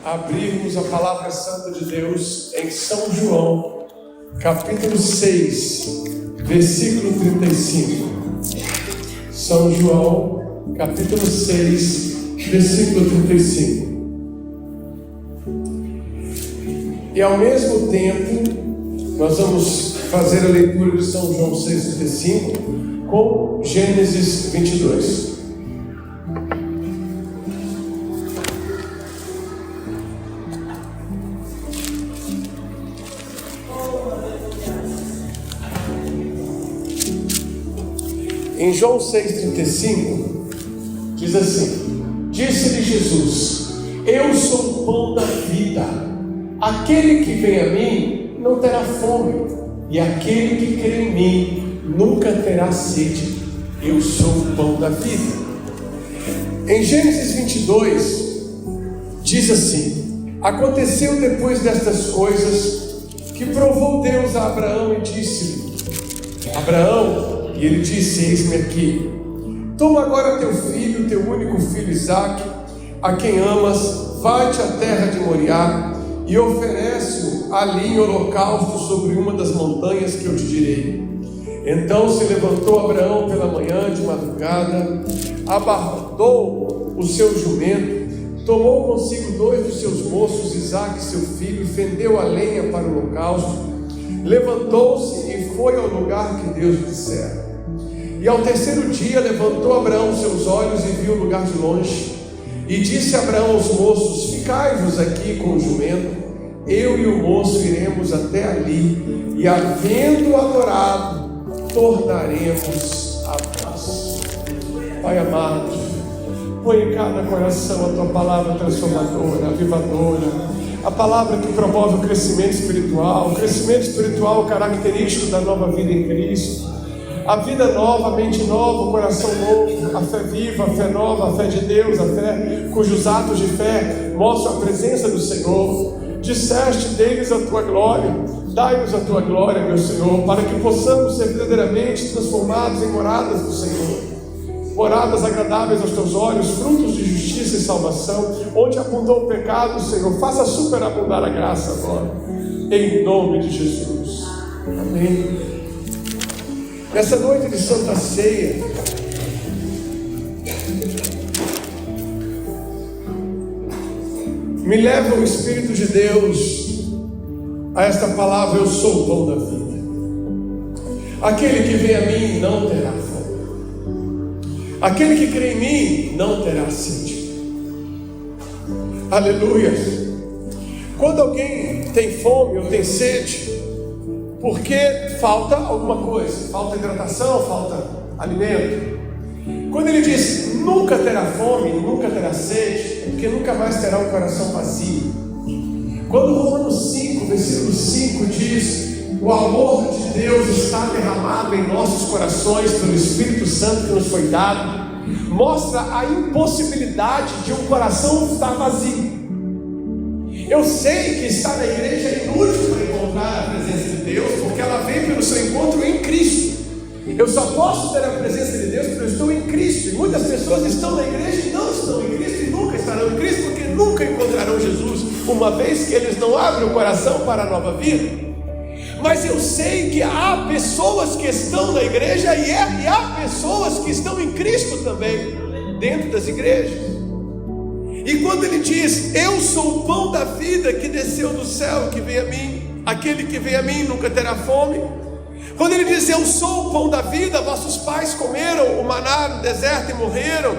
abrirmos a palavra santa de Deus em São João, capítulo 6, versículo 35. São João, capítulo 6, versículo 35. E ao mesmo tempo, nós vamos fazer a leitura de São João 6,35 com Gênesis 22. Em João 6,35, diz assim: Disse-lhe Jesus: Eu sou o pão da vida. Aquele que vem a mim não terá fome, e aquele que crê em mim nunca terá sede. Eu sou o pão da vida. Em Gênesis 22, diz assim: Aconteceu depois destas coisas que provou Deus a Abraão e disse-lhe: Abraão, e ele disse: Eis-me aqui. Toma agora teu filho, teu único filho Isaque, a quem amas, vai-te à terra de Moriá e oferece-o ali em holocausto sobre uma das montanhas que eu te direi. Então se levantou Abraão pela manhã de madrugada, abardou o seu jumento, tomou consigo 2 dos seus moços, Isaque seu filho, fendeu a lenha para o holocausto, levantou-se e foi ao lugar que Deus lhe dissera. E ao terceiro dia levantou Abraão seus olhos e viu o lugar de longe. E disse Abraão aos moços: Ficai-vos aqui com o jumento, eu e o moço iremos até ali, e havendo adorado, tornaremos a nós. Pai amado, põe em cada coração a tua palavra transformadora, avivadora, a palavra que promove o crescimento espiritual característico da nova vida em Cristo. A vida nova, a mente nova, o coração novo, a fé viva, a fé nova, a fé de Deus, a fé cujos atos de fé mostram a presença do Senhor. Disseste deles a tua glória, dai-nos a tua glória, meu Senhor, para que possamos ser verdadeiramente transformados em moradas do Senhor, moradas agradáveis aos teus olhos, frutos de justiça e salvação. Onde apontou o pecado, Senhor, faça superabundar a graça agora, em nome de Jesus. Amém. Nessa noite de Santa Ceia, me leva o Espírito de Deus a esta palavra: eu sou o pão da vida. Aquele que vem a mim não terá fome, aquele que crê em mim não terá sede. Aleluia. Quando alguém tem fome ou tem sede, porque falta alguma coisa, falta hidratação, falta alimento. Quando ele diz nunca terá fome, nunca terá sede, é porque nunca mais terá um coração vazio. Quando Romanos 5, versículo 5 diz: o amor de Deus está derramado em nossos corações pelo Espírito Santo que nos foi dado, mostra a impossibilidade de um coração estar vazio. Eu sei que estar na igreja é inútil para encontrar a presença de Deus, porque ela vem pelo seu encontro em Cristo. Eu só posso ter a presença de Deus porque eu estou em Cristo. E muitas pessoas estão na igreja e não estão em Cristo, e nunca estarão em Cristo, porque nunca encontrarão Jesus, uma vez que eles não abrem o coração para a nova vida. Mas eu sei que há pessoas que estão na igreja e há pessoas que estão em Cristo também, dentro das igrejas. E quando ele diz: eu sou o pão da vida que desceu do céu, que vem a mim, aquele que vem a mim nunca terá fome. Quando ele diz: eu sou o pão da vida, vossos pais comeram o maná no deserto e morreram.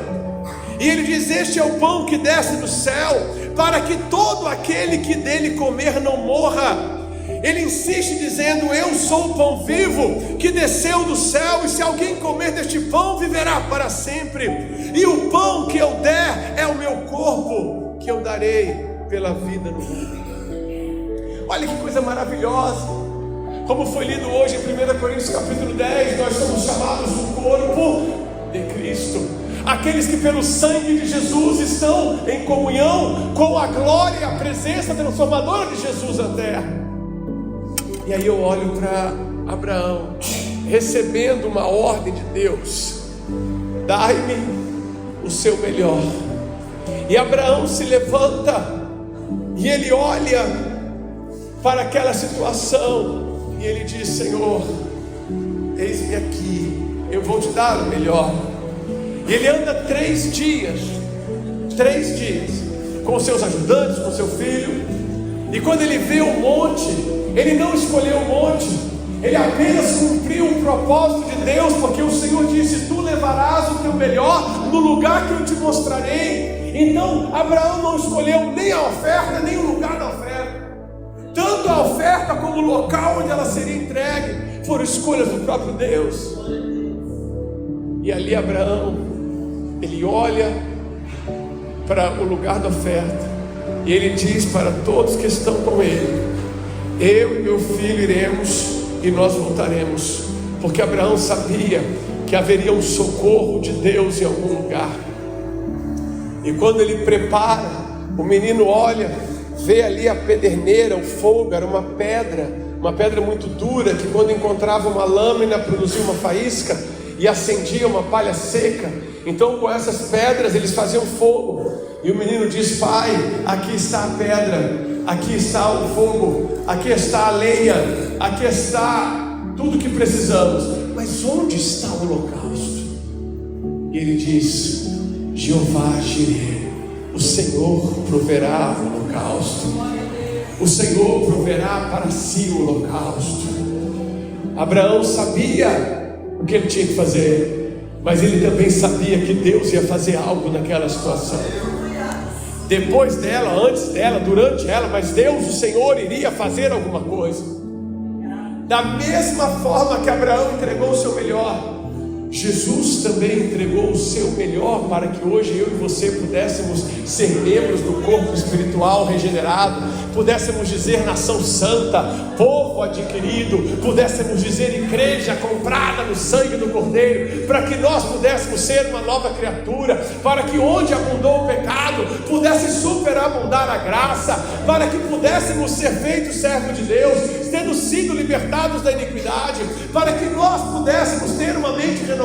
E ele diz: este é o pão que desce do céu, para que todo aquele que dele comer não morra. Ele insiste dizendo: eu sou o pão vivo que desceu do céu, e se alguém comer deste pão viverá para sempre. E o pão que eu der é o meu corpo, que eu darei pela vida no mundo. Olha que coisa maravilhosa. Como foi lido hoje em 1 Coríntios capítulo 10, nós somos chamados do corpo de Cristo. Aqueles que pelo sangue de Jesus estão em comunhão com a glória e a presença transformadora de Jesus na terra. E aí eu olho para Abraão, recebendo uma ordem de Deus: dai-me o seu melhor. E Abraão se levanta E ele olha para aquela situação e ele diz: Senhor, eis-me aqui, eu vou te dar o melhor. E ele anda 3 dias com seus ajudantes, com seu filho. E quando ele vê o monte, ele não escolheu o monte, ele apenas cumpriu o propósito de Deus, porque o Senhor disse: tu levarás o teu melhor no lugar que eu te mostrarei. Então Abraão não escolheu nem a oferta, nem o lugar da oferta. Tanto a oferta como o local onde ela seria entregue foram escolhas do próprio Deus. E ali Abraão, ele olha para o lugar da oferta e ele diz para todos que estão com ele: eu e meu filho iremos e nós voltaremos, porque Abraão sabia que haveria um socorro de Deus em algum lugar. E quando ele prepara, o menino olha, vê ali a pederneira, o fogo, era uma pedra muito dura, que quando encontrava uma lâmina produzia uma faísca e acendia uma palha seca. Então com essas pedras eles faziam fogo. E o menino diz: pai, aqui está a pedra, aqui está o fogo, aqui está a lenha, aqui está tudo que precisamos, mas onde está o holocausto? E ele diz: Jeová Jireh, o Senhor proverá o holocausto, o Senhor proverá para si o holocausto. Abraão sabia o que ele tinha que fazer, mas ele também sabia que Deus ia fazer algo naquela situação. Depois dela, antes dela, durante ela, mas Deus, o Senhor, iria fazer alguma coisa. Da mesma forma que Abraão entregou o seu melhor, Jesus também entregou o seu melhor para que hoje eu e você pudéssemos ser membros do corpo espiritual regenerado, pudéssemos dizer nação santa, povo adquirido, pudéssemos dizer igreja comprada no sangue do Cordeiro, para que nós pudéssemos ser uma nova criatura, para que onde abundou o pecado, pudesse superabundar a graça, para que pudéssemos ser feitos servos de Deus, tendo sido libertados da iniquidade, para que nós pudéssemos ter uma mente renovada,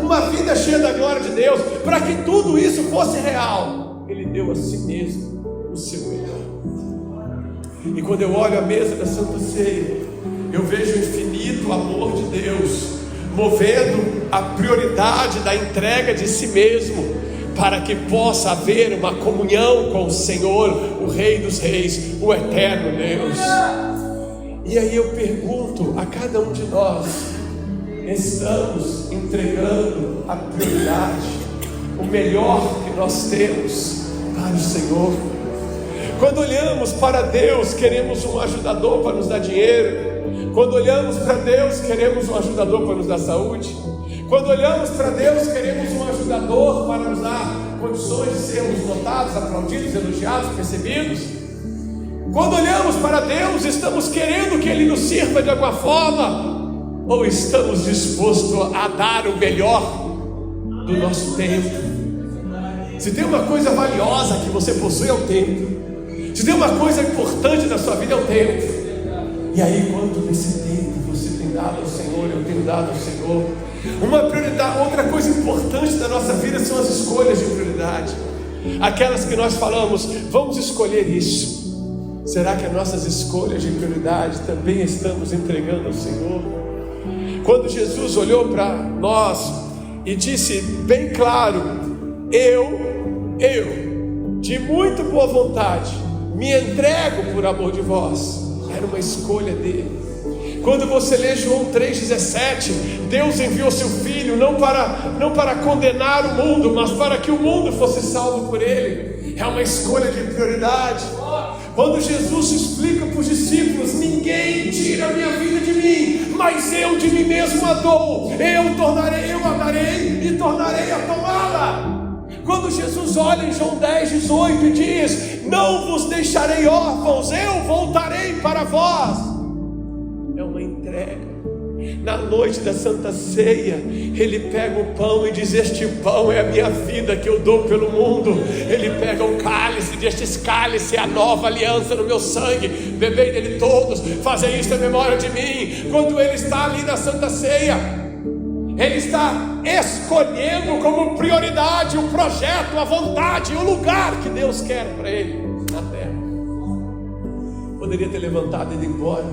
uma vida cheia da glória de Deus. Para que tudo isso fosse real, Ele deu a si mesmo o seu melhor. E quando eu olho a mesa da Santa Ceia, eu vejo o infinito amor de Deus movendo a prioridade da entrega de si mesmo, para que possa haver uma comunhão com o Senhor, o Rei dos Reis, o eterno Deus. E aí eu pergunto a cada um de nós: estamos entregando a prioridade, o melhor que nós temos para o Senhor? Quando olhamos para Deus, queremos um ajudador para nos dar dinheiro. Quando olhamos para Deus, queremos um ajudador para nos dar saúde. Quando olhamos para Deus, queremos um ajudador para nos dar condições de sermos notados, aplaudidos, elogiados, percebidos. Quando olhamos para Deus, estamos querendo que Ele nos sirva de alguma forma, ou estamos dispostos a dar o melhor do nosso tempo? Se tem uma coisa valiosa que você possui, é o tempo. Se tem uma coisa importante na sua vida, é o tempo. E aí, quanto desse tempo você tem dado ao Senhor? Eu tenho dado ao Senhor. Uma prioridade, outra coisa importante da nossa vida são as escolhas de prioridade. Aquelas que nós falamos: vamos escolher isso. Será que as nossas escolhas de prioridade também estamos entregando ao Senhor? Quando Jesus olhou para nós e disse bem claro: eu, de muito boa vontade, me entrego por amor de vós. Era uma escolha dele. Quando você lê João 3,17, Deus enviou seu Filho não para condenar o mundo, mas para que o mundo fosse salvo por ele. É uma escolha de prioridade. Quando Jesus explica para os discípulos: ninguém tira a minha vida de mim, mas eu de mim mesmo a dou. Eu a darei e tornarei a tomá-la. Quando Jesus olha em João 10,18 e diz: não vos deixarei órfãos, eu voltarei para vós. É uma entrega. Na noite da Santa Ceia, Ele pega o pão e diz: este pão é a minha vida que eu dou pelo mundo. Ele pega o cálice e diz: este cálice é a nova aliança no meu sangue, bebei dele todos, fazei isto em memória de mim. Quando Ele está ali na Santa Ceia, Ele está escolhendo como prioridade o projeto, a vontade, o lugar que Deus quer para Ele na terra. poderia ter levantado e ido embora.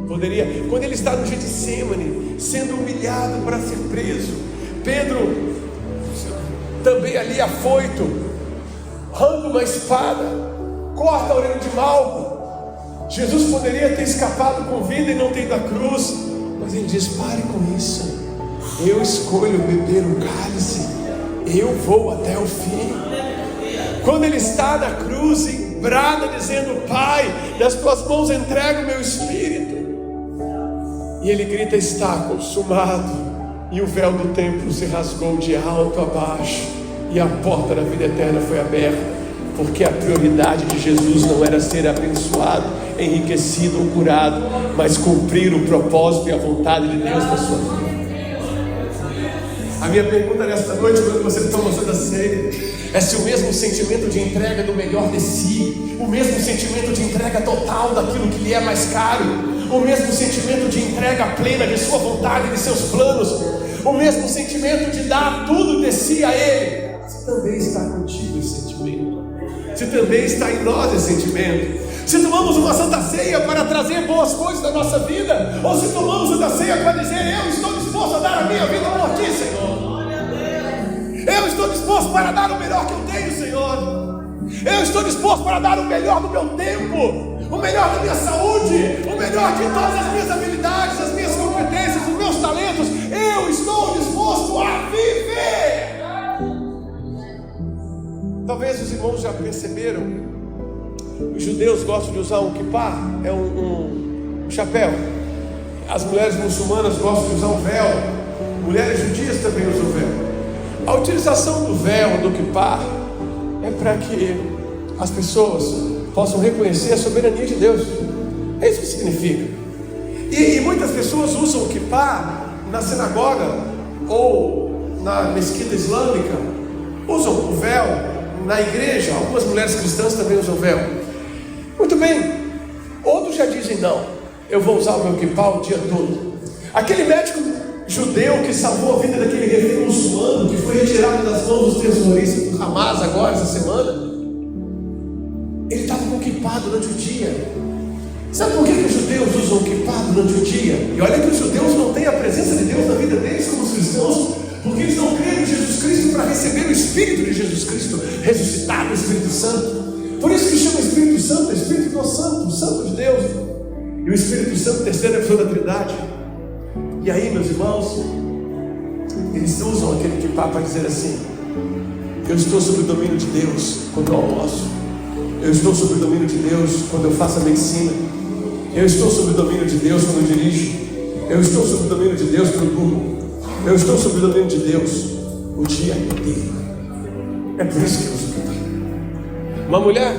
Poderia, quando ele está no Getsêmani, sendo humilhado para ser preso, Pedro também ali afoito, arranca uma espada, corta a orelha de Malco. Jesus poderia ter escapado com vida e não ter ido à cruz, mas ele diz: pare com isso, eu escolho beber o cálice, eu vou até o fim. Quando ele está na cruz, brada dizendo: Pai, nas tuas mãos entrego o meu espírito, e ele grita: está consumado. E o véu do templo se rasgou de alto a baixo, e a porta da vida eterna foi aberta, porque a prioridade de Jesus não era ser abençoado, enriquecido ou curado, mas cumprir o propósito e a vontade de Deus na sua vida. A minha pergunta nesta noite, quando você toma a ceia, é se o mesmo sentimento de entrega do melhor de si, o mesmo sentimento de entrega total daquilo que lhe é mais caro, o mesmo sentimento de entrega plena de sua vontade e de seus planos, o mesmo sentimento de dar tudo de si a Ele, se também está contigo esse sentimento, se também está em nós esse sentimento, se tomamos uma santa ceia para trazer boas coisas da nossa vida, ou se tomamos santa ceia para dizer: eu estou disposto a dar a minha vida por Ti, Senhor, eu estou disposto para dar o melhor que eu tenho, Senhor, eu estou disposto para dar o melhor do meu tempo, o melhor da minha saúde, o melhor de todas as minhas habilidades, as minhas competências, os meus talentos, eu estou disposto a viver. Talvez os irmãos já perceberam, os judeus gostam de usar um kippah, é um chapéu. As mulheres muçulmanas gostam de usar um véu, mulheres judias também usam véu. A utilização do véu, do kippah, é para que as pessoas possam reconhecer a soberania de Deus. É isso que significa. E muitas pessoas usam o kippah na sinagoga ou na mesquita islâmica, usam o véu na igreja. Algumas mulheres cristãs também usam véu. Muito bem, outros já dizem: não, eu vou usar o meu kippah o dia todo. Aquele médico judeu que salvou a vida daquele refém muçulmano, que foi retirado das mãos dos terroristas do Hamas agora, essa semana, ele estava com kippah durante o dia. Sabe por que os judeus usam o kippah durante o dia? E olha que os judeus não têm a presença de Deus na vida deles como os cristãos, porque eles não creem em Jesus Cristo para receber o Espírito de Jesus Cristo ressuscitado, o Espírito Santo. Por isso que chama o Espírito Santo, Espírito do Santo, o Santo de Deus. E o Espírito Santo, terceira pessoa da Trindade. E aí, meus irmãos, eles usam aquele kippah para dizer assim: eu estou sob o domínio de Deus quando eu almoço, eu estou sob o domínio de Deus quando eu faço a medicina, eu estou sob o domínio de Deus quando eu dirijo, eu estou sob o domínio de Deus quando eu durmo, eu estou sob o domínio de Deus o dia inteiro. É por isso que eu uso o kippah. Uma mulher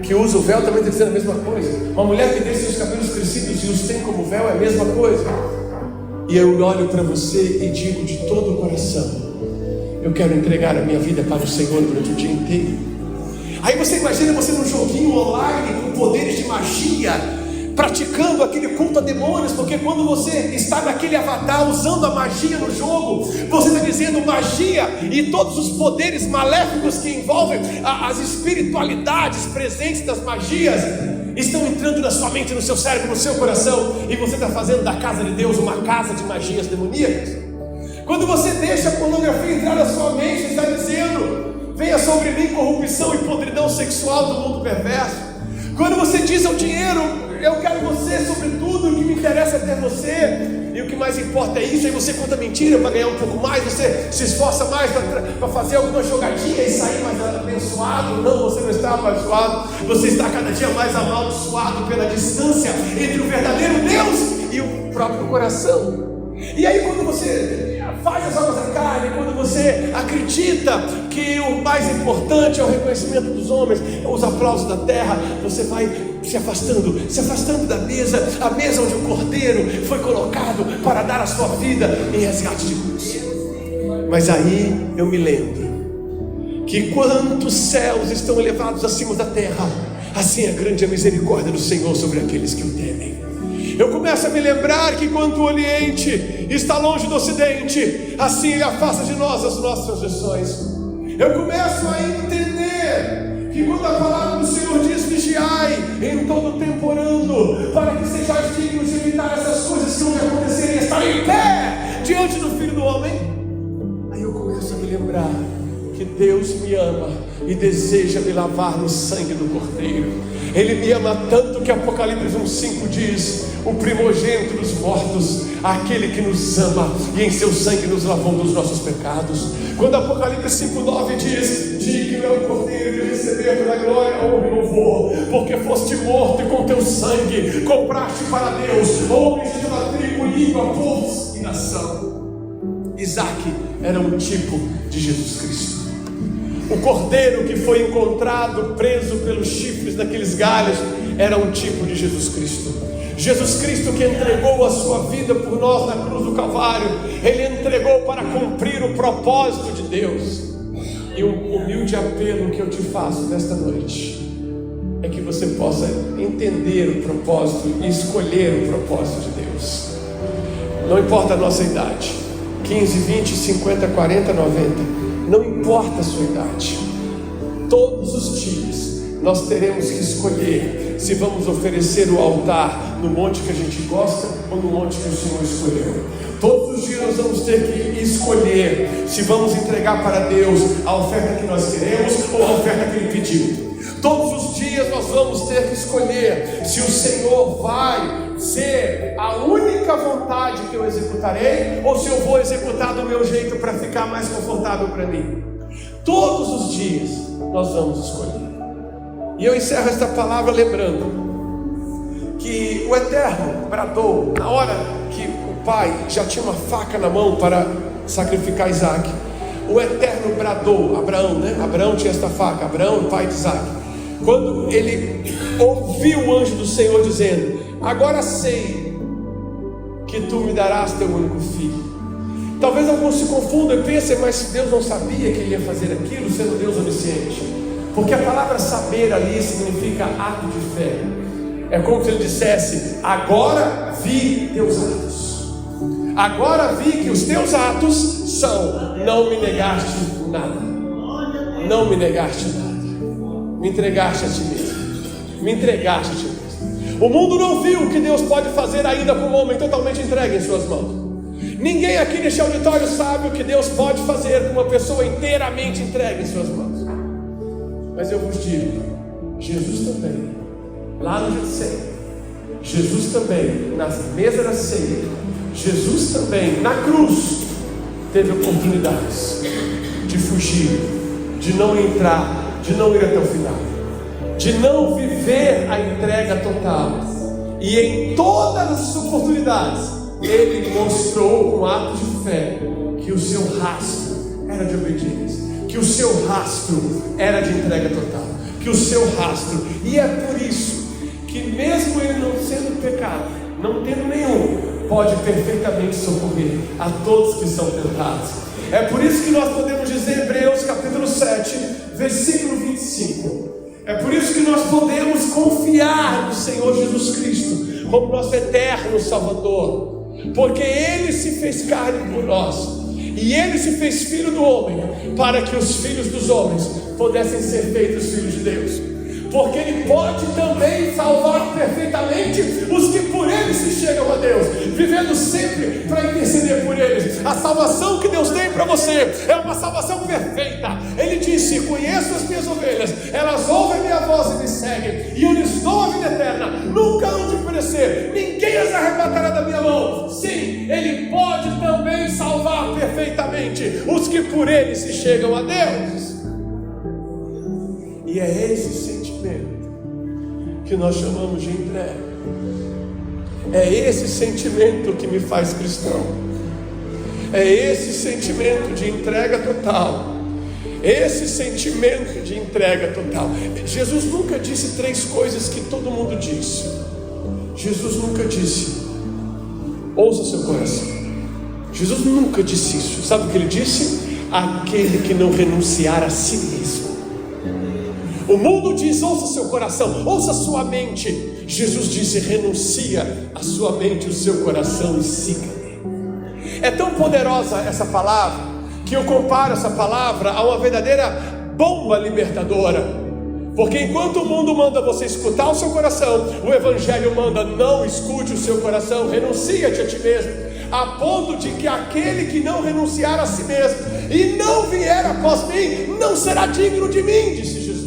que usa o véu também está dizendo a mesma coisa. Uma mulher que deixa seus cabelos crescidos e os tem como véu é a mesma coisa. E eu olho para você e digo de todo o coração: eu quero entregar a minha vida para o Senhor durante o dia inteiro. Aí você imagina você num joguinho online com poderes de magia, praticando aquele culto a demônios, porque quando você está naquele avatar usando a magia no jogo, você está dizendo: magia e todos os poderes maléficos que envolvem as espiritualidades presentes das magias estão entrando na sua mente, no seu cérebro, no seu coração, e você está fazendo da casa de Deus uma casa de magias demoníacas. Quando você deixa a pornografia entrar na sua mente, está dizendo: venha sobre mim corrupção e podridão sexual do mundo perverso. Quando você diz ao dinheiro: eu quero você sobre tudo, o que me interessa é ter você, e o que mais importa é isso, aí você conta mentira para ganhar um pouco mais, você se esforça mais para fazer alguma jogadinha e sair mais abençoado. Não, você não está abençoado, você está cada dia mais amaldiçoado pela distância entre o verdadeiro Deus e o próprio coração. E aí quando você faz as obras da carne, quando você acredita que o mais importante é o reconhecimento dos homens, os aplausos da terra, você vai se afastando da mesa, a mesa onde o cordeiro foi colocado para dar a sua vida em resgate de muitos. Mas aí eu me lembro que quantos céus estão elevados acima da terra, assim é grande a misericórdia do Senhor sobre aqueles que o temem. Eu começo a me lembrar que quando o Oriente está longe do Ocidente, assim Ele afasta de nós as nossas transgressões. Eu começo a entender que quando a palavra do Senhor diz: vigiai em todo tempo orando, para que sejais dignos de evitar essas coisas que vão acontecer e estar em pé diante do Filho do Homem. Aí eu começo a me lembrar que Deus me ama e deseja me lavar no sangue do Cordeiro. Ele me ama tanto que Apocalipse 1:5 diz: o primogênito dos mortos, aquele que nos ama e em seu sangue nos lavou dos nossos pecados. Quando Apocalipse 5:9 diz: digno é o Cordeiro de receber pela glória, honra e louvor, porque foste morto e com teu sangue compraste para Deus homens de toda tribo, língua, povo e nação. Isaac era um tipo de Jesus Cristo. O cordeiro que foi encontrado preso pelos chifres daqueles galhos era um tipo de Jesus Cristo. Jesus Cristo que entregou a sua vida por nós na cruz do Calvário, Ele entregou para cumprir o propósito de Deus. E o humilde apelo que eu te faço nesta noite é que você possa entender o propósito e escolher o propósito de Deus. Não importa a nossa idade, 15, 20, 50, 40, 90, não importa a sua idade, todos os dias nós teremos que escolher se vamos oferecer o altar no monte que a gente gosta ou no monte que o Senhor escolheu. Todos os dias nós vamos ter que escolher se vamos entregar para Deus a oferta que nós queremos ou a oferta que Ele pediu. Todos os dias nós vamos ter que escolher se o Senhor vai ser a única vontade que eu executarei ou se eu vou executar do meu jeito para ficar mais confortável para mim. Todos os dias nós vamos escolher. E eu encerro esta palavra lembrando que o Eterno bradou na hora que o pai já tinha uma faca na mão para sacrificar Isaac. O Eterno bradou, Abraão tinha esta faca, Abraão, pai de Isaac. Quando ele ouviu o anjo do Senhor dizendo: agora sei que tu me darás teu único filho. Talvez alguns se confundam e pensem: mas Deus não sabia que ele ia fazer aquilo, sendo Deus onisciente? Porque a palavra saber ali significa ato de fé. É como se ele dissesse: agora vi teus atos, agora vi que os teus atos são: não me negaste nada, não me negaste nada, me entregaste a ti mesmo, me entregaste a ti mesmo. O mundo não viu o que Deus pode fazer ainda com um homem totalmente entregue em suas mãos. Ninguém aqui neste auditório sabe o que Deus pode fazer com uma pessoa inteiramente entregue em suas mãos. Mas eu vos digo, Jesus também, lá no Getsemane, Jesus também, na mesa da ceia, Jesus também, na cruz, teve oportunidades de fugir, de não entrar, de não ir até o final, de não viver a entrega total. E em todas as oportunidades, Ele mostrou com atos de fé que o seu rastro era de obediência, que o seu rastro era de entrega total, que o seu rastro, e é por isso que mesmo ele não sendo pecado, não tendo nenhum, pode perfeitamente socorrer a todos que são tentados. É por isso que nós podemos dizer, Hebreus capítulo 7, versículo 25, é por isso que nós podemos confiar no Senhor Jesus Cristo como nosso eterno Salvador, porque Ele se fez carne por nós, e Ele se fez filho do homem, para que os filhos dos homens pudessem ser feitos filhos de Deus, porque Ele pode também salvar perfeitamente os que por Ele se chegam a Deus, vivendo sempre para interceder por eles. A salvação que Deus tem para você é uma salvação perfeita. Ele disse: conheço as minhas ovelhas, elas ouvem minha voz e me seguem, e eu lhes dou a vida eterna, nunca hão de perecer, ninguém as arrebatará da minha mão. Sim, Ele pode também salvar perfeitamente os que por Ele se chegam a Deus. E é esse sentimento que nós chamamos de entrega. É esse sentimento que me faz cristão. É esse sentimento de entrega total. Esse sentimento de entrega total. Jesus nunca disse três coisas que todo mundo disse. Jesus nunca disse: ouça seu coração. Jesus nunca disse isso. Sabe o que Ele disse? Aquele que não renunciar a si mesmo. O mundo diz: ouça seu coração, ouça sua mente. Jesus disse: renuncia a sua mente, o seu coração e siga-me. É tão poderosa essa palavra que eu comparo essa palavra a uma verdadeira bomba libertadora. Porque enquanto o mundo manda você escutar o seu coração, o Evangelho manda: não escute o seu coração, renuncia-te a ti mesmo, a ponto de que aquele que não renunciar a si mesmo e não vier após mim, não será digno de mim, disse Jesus.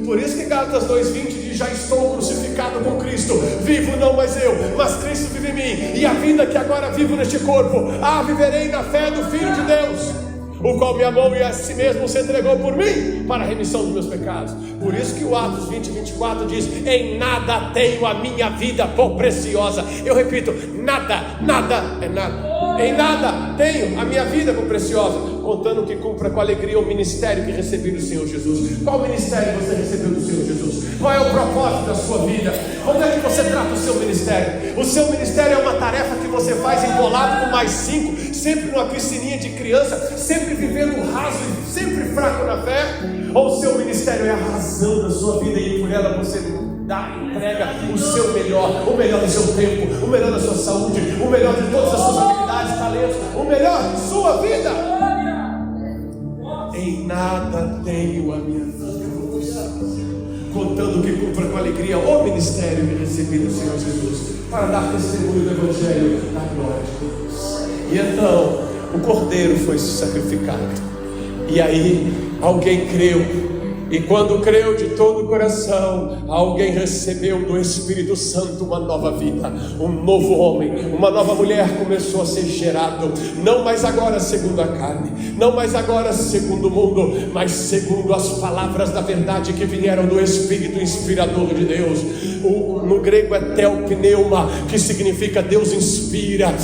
Por isso que Gálatas 2:20 diz: já estou crucificado com Cristo, vivo não mais eu, mas Cristo vive em mim, e a vida que agora vivo neste corpo, viverei na fé do Filho de Deus, o qual me amou e a si mesmo se entregou por mim, para a remissão dos meus pecados. Por isso que o Atos 20:24 diz: em nada tenho a minha vida por preciosa. Eu repito, nada é nada. Em nada tenho a minha vida por preciosa, contando que cumpra com alegria o ministério que recebi do Senhor Jesus. Qual ministério você recebeu do Senhor Jesus? Qual é o propósito da sua vida? Como é que você trata o seu ministério? O seu ministério é uma tarefa que você faz embolado com mais 5, sempre numa piscininha de criança, sempre vivendo raso e sempre fraco na fé? Ou o seu ministério é a razão da sua vida e por ela você entrega o seu melhor, o melhor do seu tempo, o melhor da sua saúde, o melhor de todas as suas habilidades, talentos, o melhor de sua vida? Em nada tenho a minha vida, contando que cumpra com alegria o ministério que recebi do Senhor Jesus, para dar testemunho do Evangelho da glória de Deus. E então o Cordeiro foi sacrificado, e aí alguém creu. E quando creu de todo o coração, alguém recebeu do Espírito Santo uma nova vida, um novo homem, uma nova mulher começou a ser gerado, não mais agora segundo a carne, não mais agora segundo o mundo, mas segundo as palavras da verdade que vieram do Espírito inspirador de Deus. No grego é telpneuma, que significa Deus inspira,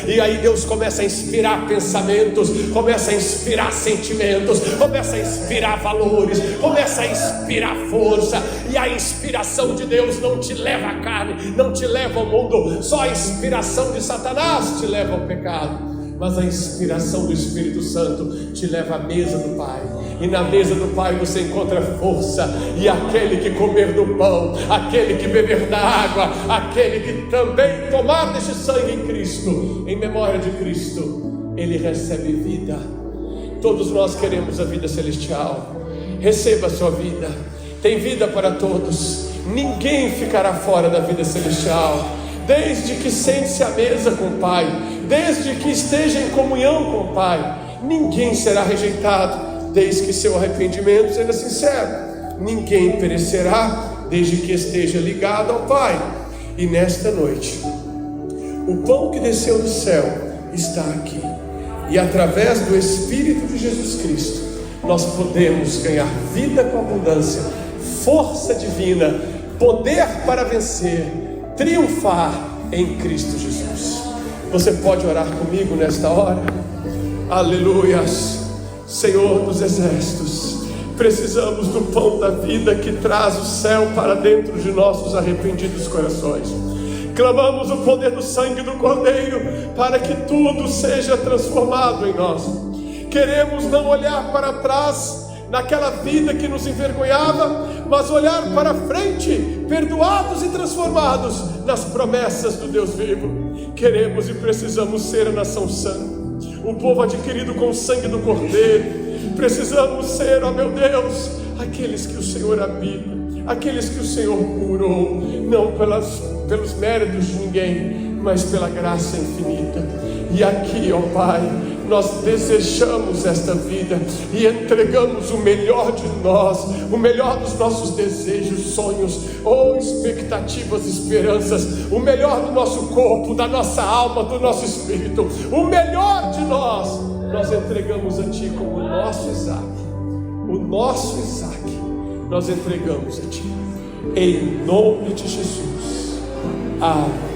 e aí Deus começa a inspirar pensamentos, começa a inspirar sentimentos, começa a inspirar valores, começa a inspirar força. E a inspiração de Deus não te leva à carne, não te leva ao mundo. Só a inspiração de Satanás te leva ao pecado, mas a inspiração do Espírito Santo te leva à mesa do Pai, e na mesa do Pai você encontra força. E aquele que comer do pão, aquele que beber da água, aquele que também tomar deste sangue em Cristo, em memória de Cristo, ele recebe vida. Todos nós queremos a vida celestial. Receba a sua vida. Tem vida para todos. Ninguém ficará fora da vida celestial, desde que sente-se à mesa com o Pai, desde que esteja em comunhão com o Pai. Ninguém será rejeitado, desde que seu arrependimento seja sincero. Ninguém perecerá, desde que esteja ligado ao Pai. E nesta noite, o pão que desceu do céu está aqui. E através do Espírito de Jesus Cristo, nós podemos ganhar vida com abundância, força divina, poder para vencer, triunfar em Cristo Jesus. Você pode orar comigo nesta hora? Aleluias. Senhor dos exércitos, precisamos do pão da vida que traz o céu para dentro de nossos arrependidos corações. Clamamos o poder do sangue do Cordeiro para que tudo seja transformado em nós. Queremos não olhar para trás naquela vida que nos envergonhava, mas olhar para frente, perdoados e transformados nas promessas do Deus vivo. Queremos e precisamos ser a nação santa, o povo adquirido com o sangue do Cordeiro. Precisamos ser, ó meu Deus, aqueles que o Senhor habita, aqueles que o Senhor curou, não pelos méritos de ninguém, mas pela graça infinita. E aqui, ó Pai, nós desejamos esta vida e entregamos o melhor de nós, o melhor dos nossos desejos, sonhos, expectativas, esperanças, o melhor do nosso corpo, da nossa alma, do nosso espírito, o melhor de nós entregamos a Ti como o nosso Isaac. O nosso Isaac nós entregamos a Ti, em nome de Jesus. Amém.